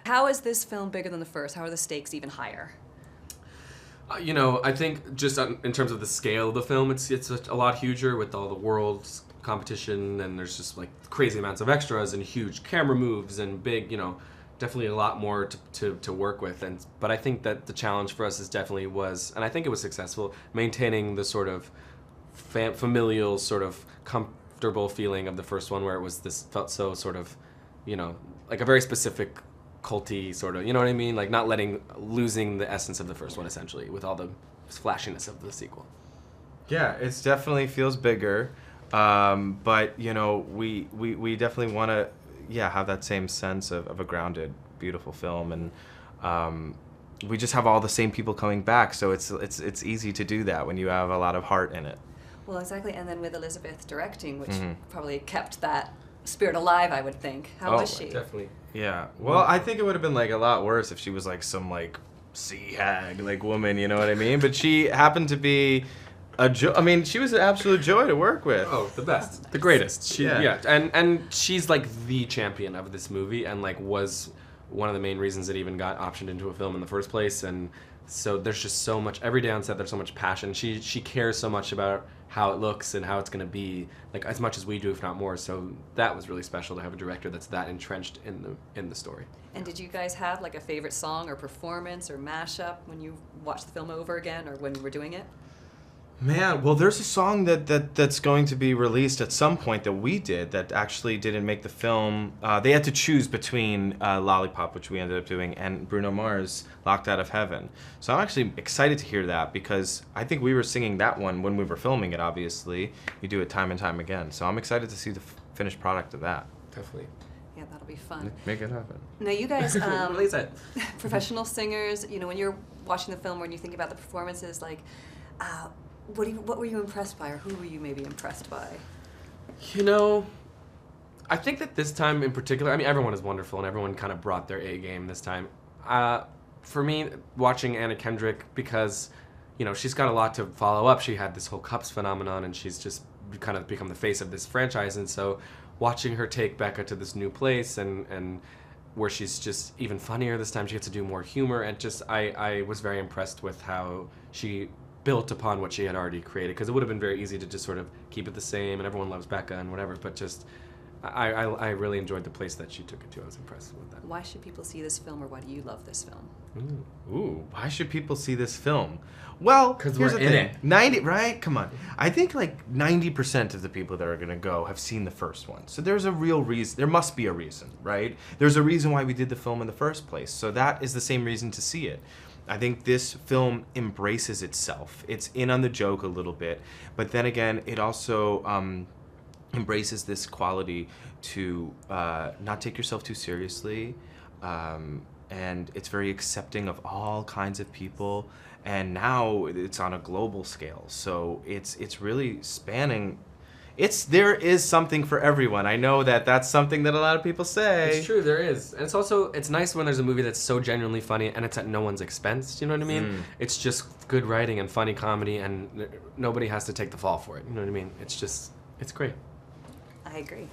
How is this film bigger than the first? How are the stakes even higher? I think just in terms of the scale of the film, it's a lot huger with all the world's competition, and there's just like crazy amounts of extras and huge camera moves and big, definitely a lot more to work with. But I think that the challenge for us was, and I think it was successful, maintaining the sort of familial, sort of comfortable feeling of the first one, where it felt so sort of, like a very specific culty sort of, you know what I mean? Like not losing the essence of the first one, essentially, with all the flashiness of the sequel. Yeah, it definitely feels bigger, but we definitely want to have that same sense of a grounded, beautiful film, and we just have all the same people coming back, so it's easy to do that when you have a lot of heart in it. Well, exactly, and then with Elizabeth directing, which probably kept that spirit alive, I would think. How was she? Definitely. Yeah. Well, I think it would have been like a lot worse if she was like some like sea hag like woman, you know what I mean? But she happened to be a joy. I mean, she was an absolute joy to work with. Oh, the best, the greatest. And she's like the champion of this movie, and like was one of the main reasons it even got optioned into a film in the first place. And so there's just so much every day on set. There's so much passion. She cares so much about how it looks and how it's going to be, like as much as we do, if not more. So that was really special to have a director that's that entrenched in the story. And did you guys have like a favorite song or performance or mashup when you watched the film over again, or when you were doing it? Man, well, there's a song that's going to be released at some point that we did that actually didn't make the film. They had to choose between Lollipop, which we ended up doing, and Bruno Mars' Locked Out of Heaven. So I'm actually excited to hear that, because I think we were singing that one when we were filming it, obviously. We do it time and time again. So I'm excited to see the finished product of that. Definitely. Yeah, that'll be fun. Make it happen. Now, you guys, Release it. professional singers, when you're watching the film, when you think about the performances, like, what were you impressed by, or who were you maybe impressed by? I think that this time in particular, I mean, everyone is wonderful and everyone kind of brought their A game this time. For me, watching Anna Kendrick, because, she's got a lot to follow up. She had this whole Cups phenomenon, and she's just kind of become the face of this franchise. And so watching her take Beca to this new place, and where she's just even funnier this time, she gets to do more humor. And just, I was very impressed with how she built upon what she had already created, because it would have been very easy to just sort of keep it the same, and everyone loves Beca and whatever, but just I really enjoyed the place that she took it to. I was impressed with that. Why should people see this film, or why do you love this film? Ooh, why should people see this film? Well, because here's we're the in thing. it. 90, right? Come on. I think like 90% of the people that are going to go have seen the first one. So there's a real reason. There must be a reason, right? There's a reason why we did the film in the first place. So that is the same reason to see it. I think this film embraces itself. It's in on the joke a little bit, but then again, it also embraces this quality to not take yourself too seriously, and it's very accepting of all kinds of people. And now it's on a global scale, so it's really spanning. There is something for everyone. I know that's something that a lot of people say. It's true, there is. And it's nice when there's a movie that's so genuinely funny and it's at no one's expense, you know what I mean? It's just good writing and funny comedy, and nobody has to take the fall for it, you know what I mean? It's great. I agree.